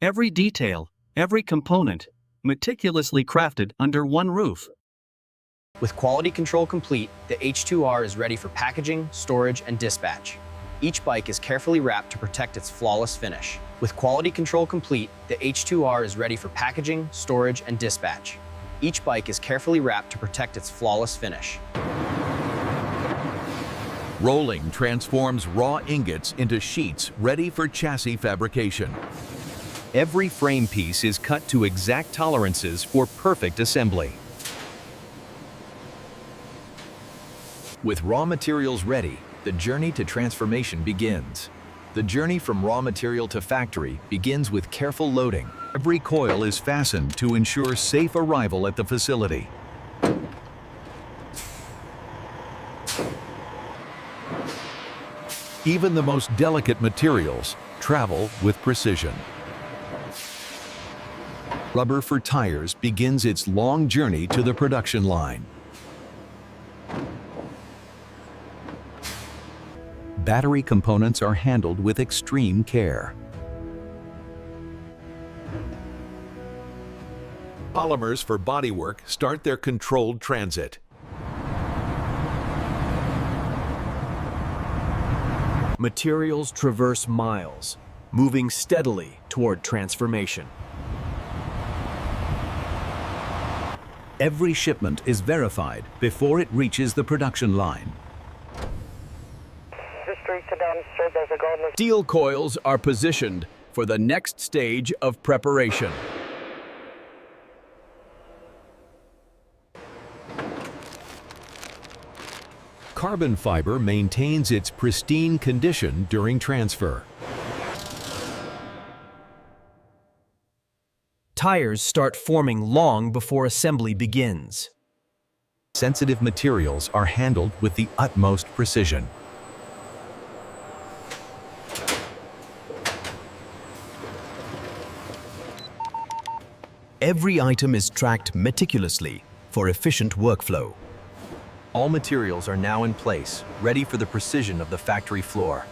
Every detail, every component, meticulously crafted under one roof. With quality control complete, the H2R is ready for packaging, storage, and dispatch. Each bike is carefully wrapped to protect its flawless finish. With quality control complete, the H2R is ready for packaging, storage, and dispatch. Each bike is carefully wrapped to protect its flawless finish. Rolling transforms raw ingots into sheets ready for chassis fabrication. Every frame piece is cut to exact tolerances for perfect assembly. With raw materials ready, the journey to transformation begins. The journey from raw material to factory begins with careful loading. Every coil is fastened to ensure safe arrival at the facility. Even the most delicate materials travel with precision. Rubber for tires begins its long journey to the production line. Battery components are handled with extreme care. Polymers for bodywork start their controlled transit. Materials traverse miles, moving steadily toward transformation. Every shipment is verified before it reaches the production line. Steel coils are positioned for the next stage of preparation. Carbon fiber maintains its pristine condition during transfer. Tires start forming long before assembly begins. Sensitive materials are handled with the utmost precision. Every item is tracked meticulously for efficient workflow. All materials are now in place, ready for the precision of the factory floor.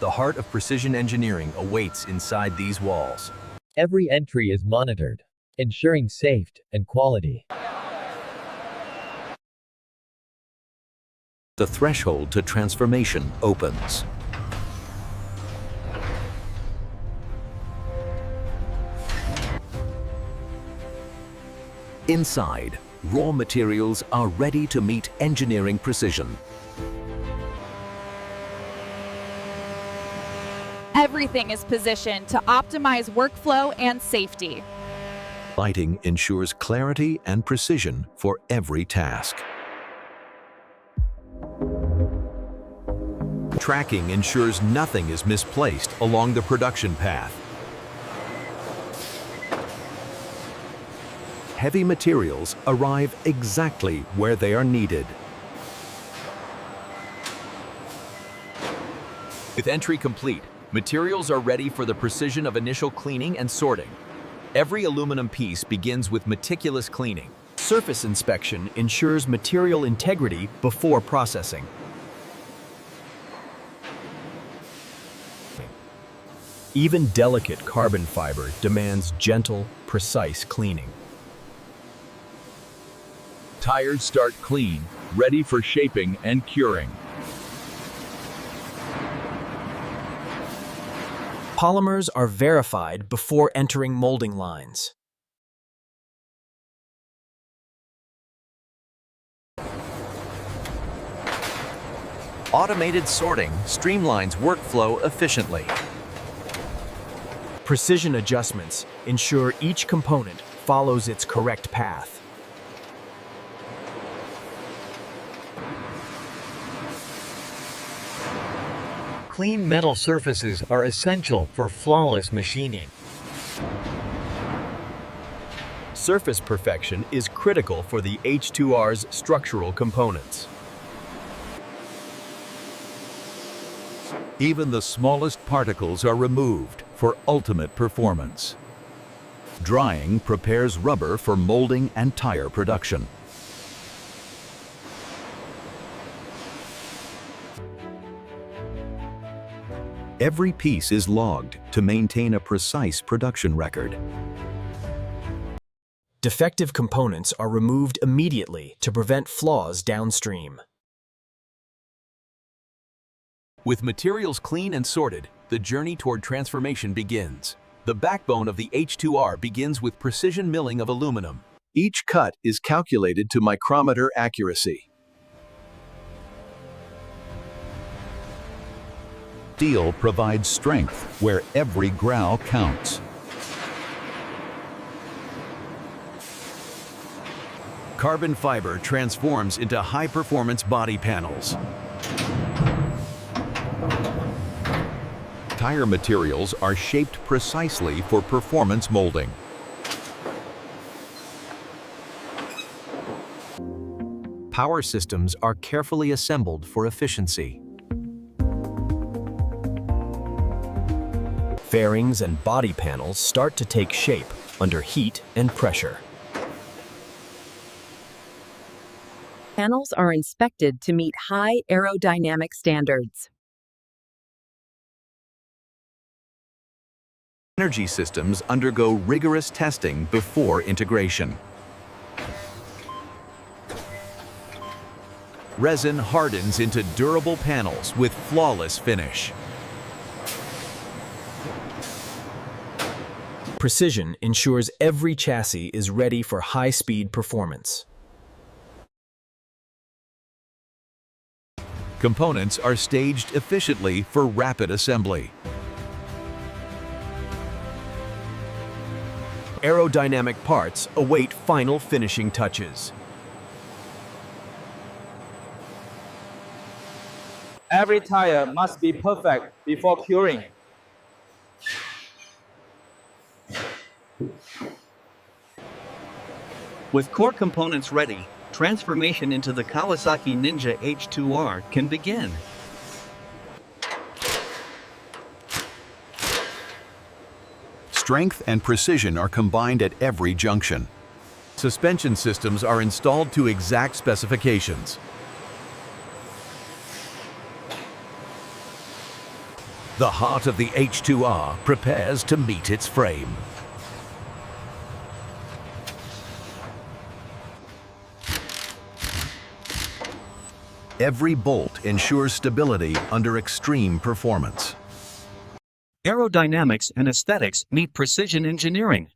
The heart of precision engineering awaits inside these walls. Every entry is monitored, ensuring safety and quality. The threshold to transformation opens. Inside, raw materials are ready to meet engineering precision. Everything is positioned to optimize workflow and safety. Lighting ensures clarity and precision for every task. Tracking ensures nothing is misplaced along the production path. Heavy materials arrive exactly where they are needed. With entry complete, materials are ready for the precision of initial cleaning and sorting. Every aluminum piece begins with meticulous cleaning. Surface inspection ensures material integrity before processing. Even delicate carbon fiber demands gentle, precise cleaning. Tires start clean, ready for shaping and curing. Polymers are verified before entering molding lines. Automated sorting streamlines workflow efficiently. Precision adjustments ensure each component follows its correct path. Clean metal surfaces are essential for flawless machining. Surface perfection is critical for the H2R's structural components. Even the smallest particles are removed for ultimate performance. Drying prepares rubber for molding and tire production. Every piece is logged to maintain a precise production record. Defective components are removed immediately to prevent flaws downstream. With materials clean and sorted, the journey toward transformation begins. The backbone of the H2R begins with precision milling of aluminum. Each cut is calculated to micrometer accuracy. Steel provides strength where every growl counts. Carbon fiber transforms into high-performance body panels. Tire materials are shaped precisely for performance molding. Power systems are carefully assembled for efficiency. Fairings and body panels start to take shape under heat and pressure. Panels are inspected to meet high aerodynamic standards. Energy systems undergo rigorous testing before integration. Resin hardens into durable panels with flawless finish. Precision ensures every chassis is ready for high-speed performance. Components are staged efficiently for rapid assembly. Aerodynamic parts await final finishing touches. Every tire must be perfect before curing. With core components ready, transformation into the Kawasaki Ninja H2R can begin. Strength and precision are combined at every junction. Suspension systems are installed to exact specifications. The heart of the H2R prepares to meet its frame. Every bolt ensures stability under extreme performance. Aerodynamics and aesthetics meet precision engineering.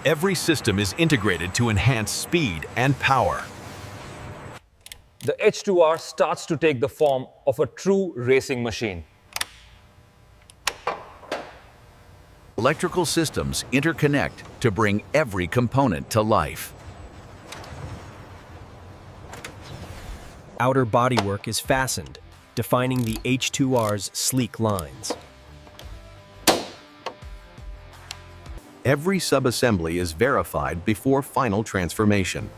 Every system is integrated to enhance speed and power. The H2R starts to take the form of a true racing machine. Electrical systems interconnect to bring every component to life. Outer bodywork is fastened, defining the H2R's sleek lines. Every subassembly is verified before final transformation.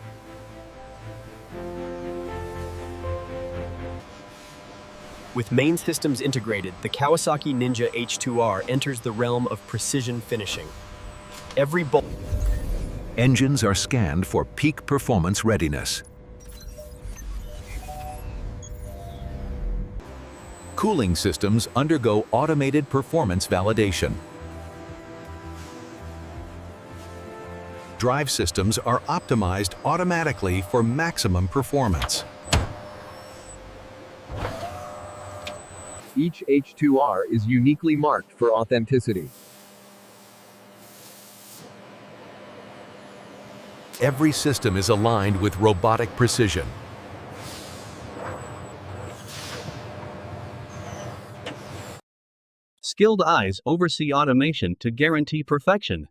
With main systems integrated, the Kawasaki Ninja H2R enters the realm of precision finishing. Every bolt. Engines are scanned for peak performance readiness. Cooling systems undergo automated performance validation. Drive systems are optimized automatically for maximum performance. Each H2R is uniquely marked for authenticity. Every system is aligned with robotic precision. Skilled eyes oversee automation to guarantee perfection.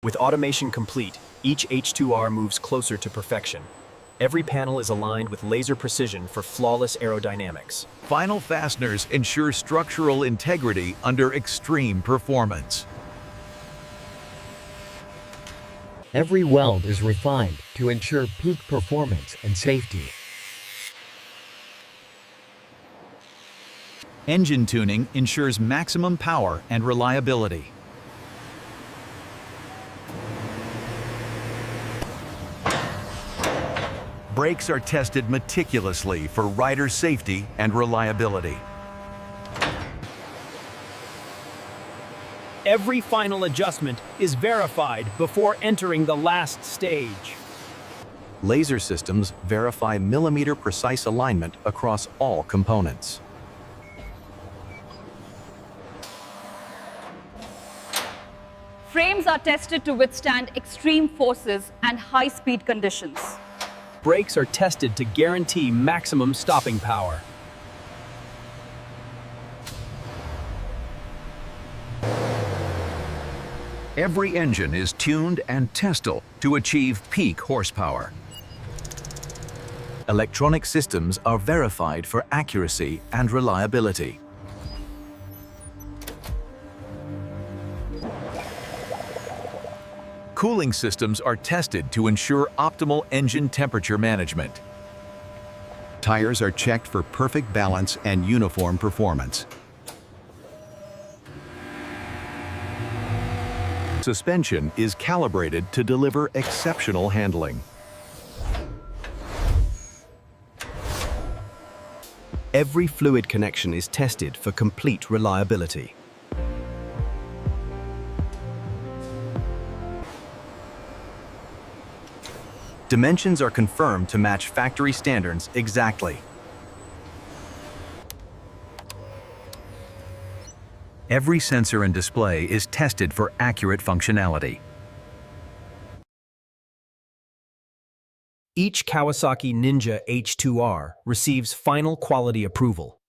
With automation complete, each H2R moves closer to perfection. Every panel is aligned with laser precision for flawless aerodynamics. Final fasteners ensure structural integrity under extreme performance. Every weld is refined to ensure peak performance and safety. Engine tuning ensures maximum power and reliability. Brakes are tested meticulously for rider safety and reliability. Every final adjustment is verified before entering the last stage. Laser systems verify millimeter-precise alignment across all components. Frames are tested to withstand extreme forces and high-speed conditions. Brakes are tested to guarantee maximum stopping power. Every engine is tuned and tested to achieve peak horsepower. Electronic systems are verified for accuracy and reliability. Cooling systems are tested to ensure optimal engine temperature management. Tires are checked for perfect balance and uniform performance. Suspension is calibrated to deliver exceptional handling. Every fluid connection is tested for complete reliability. Dimensions are confirmed to match factory standards exactly. Every sensor and display is tested for accurate functionality. Each Kawasaki Ninja H2R receives final quality approval.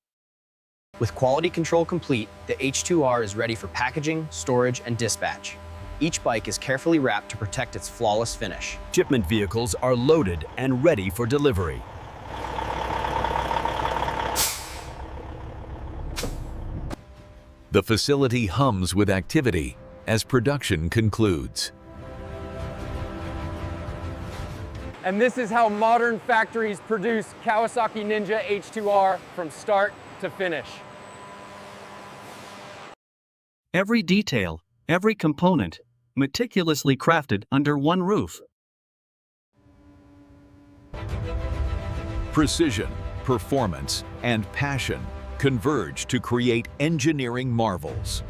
With quality control complete, the H2R is ready for packaging, storage, and dispatch. Each bike is carefully wrapped to protect its flawless finish. Shipment vehicles are loaded and ready for delivery. The facility hums with activity as production concludes. And this is how modern factories produce Kawasaki Ninja H2R from start to finish. Every detail, every component, meticulously crafted under one roof. Precision, performance, and passion converge to create engineering marvels.